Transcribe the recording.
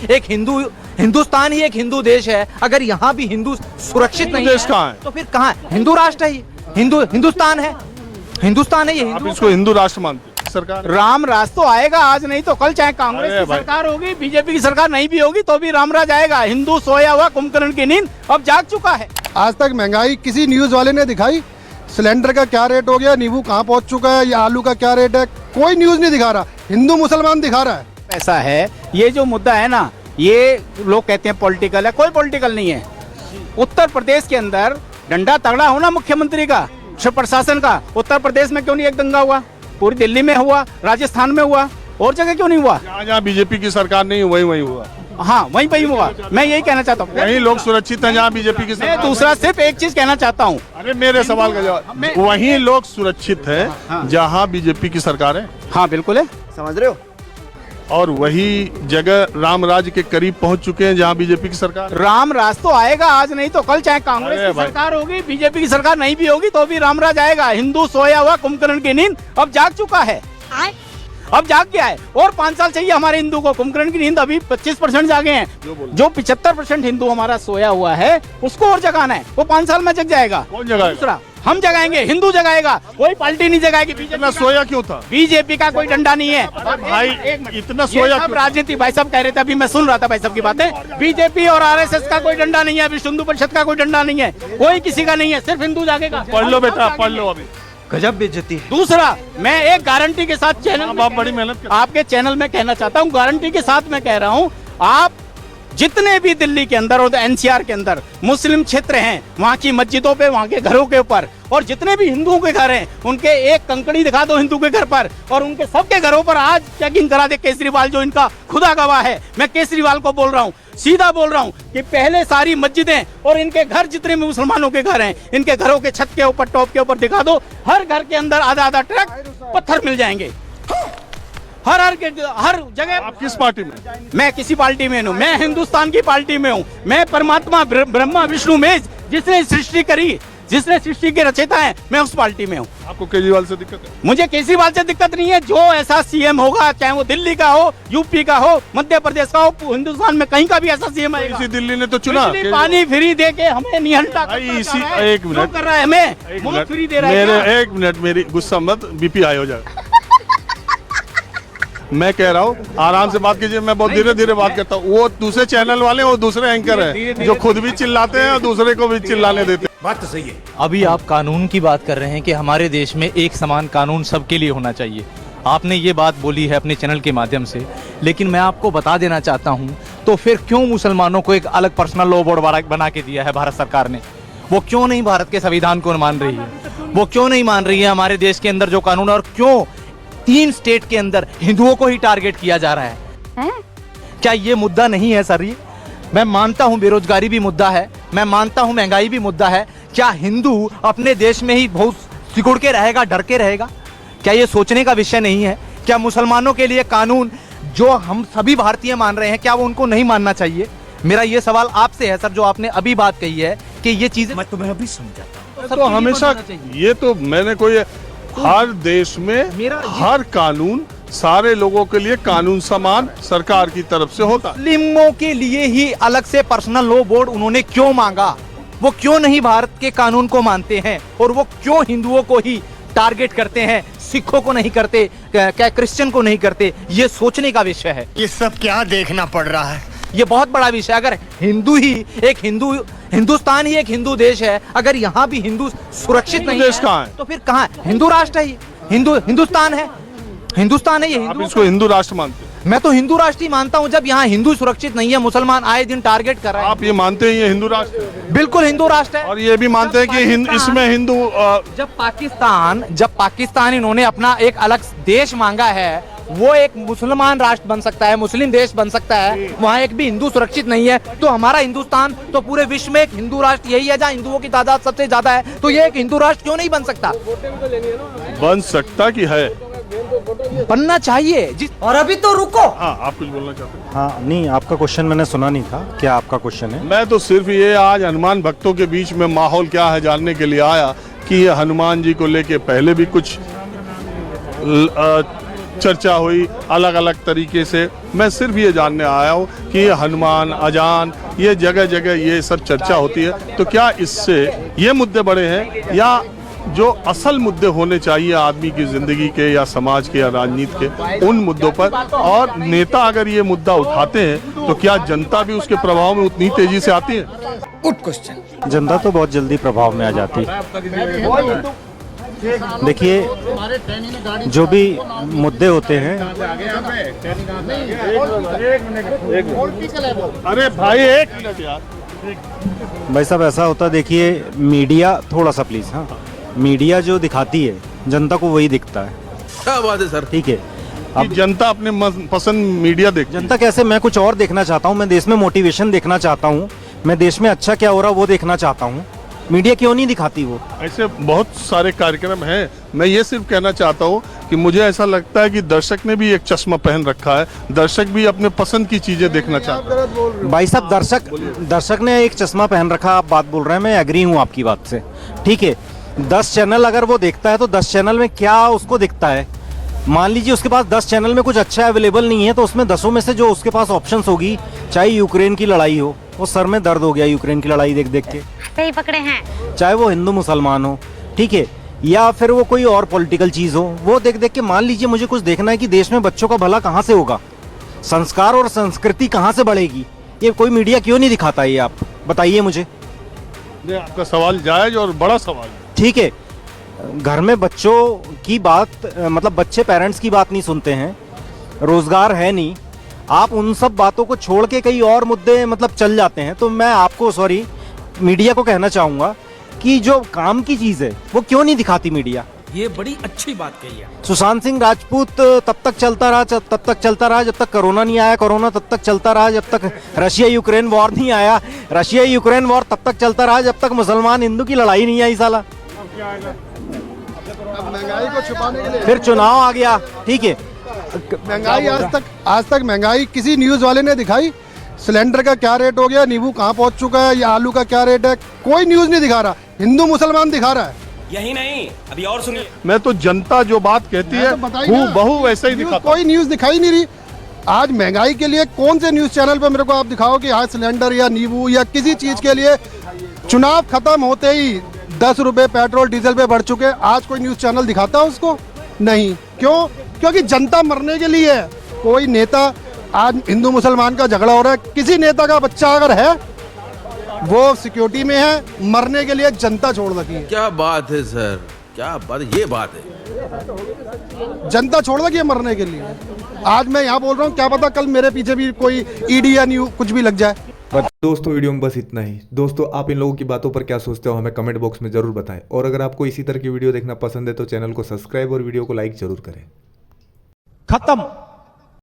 एक हिंदुस्तान ही एक हिंदू देश है, अगर यहाँ भी हिंदू सुरक्षित नहीं देश है कहाँ है? तो फिर कहाँ है? हिंदू राष्ट्र है, हिंदुस्तान है, हिंदुस्तान है ये। आप इसको हिंदू राष्ट्र मानते हैं? सरकार राम राज तो आएगा, आज नहीं तो कल, चाहे कांग्रेस अरे की भाई। सरकार होगी, बीजेपी की सरकार नहीं भी होगी तो भी रामराज आएगा। हिंदू सोया हुआ कुंभकर्ण की नींद अब जाग चुका है। आज तक महंगाई किसी न्यूज वाले ने दिखाई? सिलेंडर का क्या रेट हो गया, नींबू कहाँ पहुंच चुका है, या आलू का क्या रेट है, कोई न्यूज नहीं दिखा रहा। हिंदू मुसलमान दिखा रहा है। ऐसा है, ये जो मुद्दा है ना, ये लोग कहते हैं पॉलिटिकल है, कोई पॉलिटिकल नहीं है। उत्तर प्रदेश के अंदर डंडा तगड़ा होना मुख्यमंत्री का, प्रशासन का। उत्तर प्रदेश में क्यों नहीं एक दंगा हुआ? पूरी दिल्ली में हुआ, राजस्थान में हुआ, और जगह क्यों नहीं हुआ? जहाँ बीजेपी की सरकार नहीं वही वही हुआ। हाँ, वहीं पे ही हुआ। मैं यही कहना चाहता हूँ, वही लोग सुरक्षित हैं जहाँ बीजेपी की मैं सरकार। दूसरा सिर्फ एक चीज कहना चाहता हूँ। अरे मेरे सवाल का जवाब, वही लोग सुरक्षित है जहाँ बीजेपी की सरकार है, हाँ बिल्कुल है, समझ रहे हो? और वही जगह राम राज्य के करीब पहुँच चुके हैं जहाँ बीजेपी की सरकार है। राम राज तो आएगा, आज नहीं तो कल, चाहे कांग्रेस अरे की भाई। सरकार होगी, बीजेपी की सरकार नहीं भी होगी तो भी रामराज आएगा। हिंदू सोया हुआ कुंभकर्ण की नींद अब जाग चुका है, अब जाग गया है। और 5 साल चाहिए हमारे हिंदू को। कुंभकर्ण की नींद अभी 25% जागे हैं, जो 75% हिंदू हमारा सोया हुआ है उसको और जगाना है। वो 5 साल में जग जाएगा। कौन जगाएगा? दूसरा हम जगाएंगे, हिंदू जगाएगा, कोई पार्टी नहीं जगाएगी। इतना सोया क्यों था? बीजेपी का कोई डंडा नहीं है भाई, इतना सोया सब क्यों? राजनीति। भाई साहब कह रहे थे, अभी मैं सुन रहा था भाई साहब की बातें। बीजेपी और आरएसएस का कोई डंडा नहीं है, विश्व हिंदू परिषद का कोई डंडा नहीं है, कोई किसी का नहीं है, सिर्फ हिंदू जागेगा। पढ़ लो बेटा, पढ़ लो अभी। गजब बेइज्जती है। दूसरा, मैं एक गारंटी के साथ चैनल हाँ, में आप बड़ी मेहनत करते आपके चैनल में कहना चाहता हूँ, गारंटी के साथ मैं कह रहा हूँ, आप जितने भी दिल्ली के अंदर और एनसीआर के अंदर मुस्लिम क्षेत्र हैं, वहाँ की मस्जिदों पे, वहाँ के घरों के ऊपर, और जितने भी हिंदुओं के घर हैं, उनके एक कंकड़ी दिखा दो हिंदू के घर पर, और उनके सबके घरों पर आज चेकिंग करा दे केजरीवाल, जो इनका खुदा गवाह है। मैं केजरीवाल को बोल रहा हूँ, सीधा बोल रहा हूँ कि पहले सारी मस्जिदें और इनके घर, जितने भी मुसलमानों के घर हैं, इनके घरों के छत के ऊपर, टॉप के ऊपर दिखा दो, हर घर के अंदर आधा आधा ट्रक पत्थर मिल जाएंगे। हर जगह। आप किस पार्टी में? मैं किसी पार्टी में हूँ, मैं हिंदुस्तान की पार्टी में हूँ। मैं परमात्मा ब्रह्मा विष्णु मेज, जिसने सृष्टि करी, जिसने सृष्टि के रचयिता है, मैं उस पार्टी में हूँ। आपको केजरीवाल से दिक्कत है? मुझे केजरीवाल से दिक्कत नहीं है। जो ऐसा सीएम होगा, चाहे वो दिल्ली का हो, यूपी का हो, मध्य प्रदेश का हो, हिंदुस्तान में कहीं का भी ऐसा सीएम आएगा। इसी दिल्ली ने तो चुना। बिजली पानी फ्री दे के हमें निहंटा भाई, करता इसी जा रहा है। एक मिनट। क्यों कर रहा है हमें? एक मौत मिनट, फ्री दे रहा है क्या? मेरे एक मिनट, मेरी गुस्सा मत, बीपी हाई हो जाए। मैं कह रहा हूँ आराम से बात कीजिए, मैं बहुत धीरे धीरे बात करता हूँ। वो दूसरे चैनल वाले, वो दूसरे एंकर हैं जो खुद भी चिल्लाते हैं और दूसरे को भी चिल्लाने देते हैं। बात तो सही है। अभी आप कानून की बात कर रहे हैं कि हमारे देश में एक समान कानून सबके लिए होना चाहिए। आपने ये बात बोली है अपने चैनल के माध्यम से, लेकिन मैं आपको बता देना चाहता हूँ, तो फिर क्यों मुसलमानों को एक अलग पर्सनल लॉ बोर्ड बना के दिया है भारत सरकार ने? वो क्यों नहीं भारत के संविधान को मान रही है? वो क्यों नहीं मान रही है हमारे देश के अंदर जो कानून, और क्यों 3 स्टेट के अंदर हिंदुओं को ही टारगेट किया जा रहा है? क्या ये मुद्दा नहीं है सर? ये मैं मानता हूं बेरोजगारी भी मुद्दा है, मैं मानता हूं महंगाई भी मुद्दा है। क्या हिंदू अपने देश में ही बहुत सिकुड़ के रहेगा, डर के रहेगा? क्या ये सोचने का विषय नहीं है? क्या मुसलमानों के लिए कानून जो हम सभी भारतीय मान रहे हैं, क्या वो उनको नहीं मानना चाहिए? मेरा ये सवाल आपसे है सर, जो आपने अभी बात कही है कि ये चीजें मैं तुम्हें अभी समझाता हूँ। तो हमेशा ये तो मैंने कोई, हर देश में हर कानून सारे लोगों के लिए कानून समान सरकार की तरफ से होता है। मुस्लिमों के लिए ही अलग से पर्सनल लॉ बोर्ड उन्होंने क्यों मांगा? वो क्यों नहीं भारत के कानून को मानते हैं? और वो क्यों हिंदुओं को ही टारगेट करते हैं, सिखों को नहीं करते, क्या क्रिश्चियन को नहीं करते? ये सोचने का विषय है। ये सब क्या देखना पड़ रहा है? ये बहुत बड़ा विषय। अगर हिंदुस्तान ही एक हिंदू देश है, अगर यहाँ भी हिंदू सुरक्षित नहीं देश है कहाँ है? तो फिर कहाँ है? हिंदू राष्ट्र है, हिंदुस्तान है, हिंदुस्तान है ये। आप इसको हिंदू राष्ट्र मानते हैं? मैं तो हिंदू राष्ट्र ही मानता हूँ। जब यहाँ हिंदू सुरक्षित नहीं है, मुसलमान आए दिन टारगेट कर रहे हैं। आप ये मानते हैं ये हिंदू राष्ट्र है? बिल्कुल हिंदू राष्ट्र है। और ये भी मानते हैं कि इसमें हिंदू जब पाकिस्तान इन्होंने अपना एक अलग देश मांगा है, वो एक मुसलमान राष्ट्र बन सकता है, मुस्लिम देश बन सकता है, वहाँ एक भी हिंदू सुरक्षित नहीं है, तो हमारा हिंदुस्तान तो पूरे विश्व में एक हिंदू राष्ट्र यही है जहाँ हिंदुओं की तादाद सबसे ज्यादा है, तो ये एक हिंदू राष्ट्र क्यों नहीं बन सकता? बन सकता कि है, बनना चाहिए। और अभी तो रुको। हाँ, आप कुछ बोलना चाहते हैं? हाँ नहीं, आपका क्वेश्चन मैंने सुना नहीं था। क्या आपका क्वेश्चन है? मैं तो सिर्फ ये आज हनुमान भक्तों के बीच में माहौल क्या है जानने के लिए आया कि ये हनुमान जी को लेके पहले भी कुछ चर्चा हुई अलग अलग तरीके से। मैं सिर्फ ये जानने आया हूँ कि ये हनुमान अजान ये जगह जगह ये सब चर्चा होती है, तो क्या इससे ये मुद्दे बड़े हैं या जो असल मुद्दे होने चाहिए आदमी की ज़िंदगी के या समाज के या राजनीति के उन मुद्दों पर, और नेता अगर ये मुद्दा उठाते हैं तो क्या जनता भी उसके प्रभाव में उतनी तेजी से आती है? Good question. जनता तो बहुत जल्दी प्रभाव में आ जाती है। देखिए जो भी मुद्दे होते हैं, अरे भाई एक मिनट यार, भाई साहब ऐसा होता है, देखिए मीडिया थोड़ा सा प्लीज, हाँ, मीडिया जो दिखाती है जनता को वही दिखता है। क्या बात है सर। ठीक है, कि जनता अपने पसंद मीडिया देखती है। जनता कैसे, मैं कुछ और देखना चाहता हूँ, मैं देश में मोटिवेशन देखना चाहता हूँ, मैं देश में अच्छा क्या हो रहा है वो देखना चाहता हूँ। मीडिया क्यों नहीं दिखाती वो? ऐसे बहुत सारे कार्यक्रम हैं। मैं ये सिर्फ कहना चाहता हूँ कि मुझे ऐसा लगता है कि दर्शक ने भी एक चश्मा पहन रखा है, दर्शक भी अपने पसंद की चीजें देखना चाहता है। भाई साहब दर्शक ने एक चश्मा पहन रखा, आप बात बोल रहे हैं, मैं एग्री हूँ आपकी बात से। ठीक है, 10 चैनल अगर वो देखता है तो 10 चैनल में क्या उसको दिखता है? मान लीजिए उसके पास 10 चैनल में कुछ अच्छा अवेलेबल नहीं है, तो उसमें 10 में से जो उसके पास ऑप्शंस होगी, चाहे यूक्रेन की लड़ाई हो, वो सर में दर्द हो गया यूक्रेन की लड़ाई देख देख के, सही पकड़े हैं, चाहे वो हिंदू मुसलमान हो, ठीक है, या फिर वो कोई और पॉलिटिकल चीज़ हो, वो देख देख के मान लीजिए मुझे कुछ देखना है कि देश में बच्चों का भला कहाँ से होगा, संस्कार और संस्कृति कहाँ से बढ़ेगी, ये कोई मीडिया क्यों नहीं दिखाता? ये आप बताइए मुझे। आपका सवाल जायज और बड़ा सवाल है। ठीक है, घर में बच्चों की बात, मतलब बच्चे पेरेंट्स की बात नहीं सुनते हैं, रोजगार है नहीं, आप उन सब बातों को छोड़ के कई और मुद्दे मतलब चल जाते हैं, तो मैं आपको सॉरी मीडिया को कहना चाहूँगा कि जो काम की चीज़ है वो क्यों नहीं दिखाती मीडिया? ये बड़ी अच्छी बात कही है। सुशांत सिंह राजपूत तब तक चलता रहा जब तक कोरोना नहीं आया, कोरोना तब तक चलता रहा जब तक रशिया यूक्रेन वॉर नहीं आया, रशिया यूक्रेन वॉर तब तक चलता रहा जब तक मुसलमान हिंदू की लड़ाई नहीं आई साला। महंगाई को छुपाने के लिए फिर चुनाव आ गया, ठीक है, महंगाई आज तक महंगाई किसी न्यूज वाले ने दिखाई? सिलेंडर का क्या रेट हो गया, नींबू कहाँ पहुंच चुका है, या आलू का क्या रेट है, कोई न्यूज नहीं दिखा रहा। हिंदू मुसलमान दिखा रहा है। यही नहीं, अभी और सुनिए। मैं तो जनता जो बात कहती है बहु वैसे ही दिखाता। कोई न्यूज दिखाई नहीं रही। आज महंगाई के लिए कौन से न्यूज चैनल पर मेरे को आप दिखाओ कि आज सिलेंडर या नींबू या किसी चीज के लिए चुनाव खत्म होते ही 10 रुपए पेट्रोल डीजल पे बढ़ चुके, आज कोई न्यूज चैनल दिखाता है उसको? नहीं। क्यों? क्योंकि जनता मरने के लिए है। कोई नेता, आज हिंदू मुसलमान का झगड़ा हो रहा है, किसी नेता का बच्चा अगर है वो सिक्योरिटी में है, मरने के लिए जनता छोड़ रखी है। क्या बात है सर, क्या बात है, ये बात है, जनता छोड़ रखी है मरने के लिए। आज मैं यहाँ बोल रहा हूँ, क्या पता कल मेरे पीछे भी कोई ईडी या न्यू कुछ भी लग जाए। दोस्तों वीडियो में बस इतना ही। दोस्तों आप इन लोगों की बातों पर क्या सोचते हो हमें कमेंट बॉक्स में जरूर बताएं, और अगर आपको इसी तरह की वीडियो देखना पसंद है तो चैनल को सब्सक्राइब और वीडियो को लाइक जरूर करें। खत्म।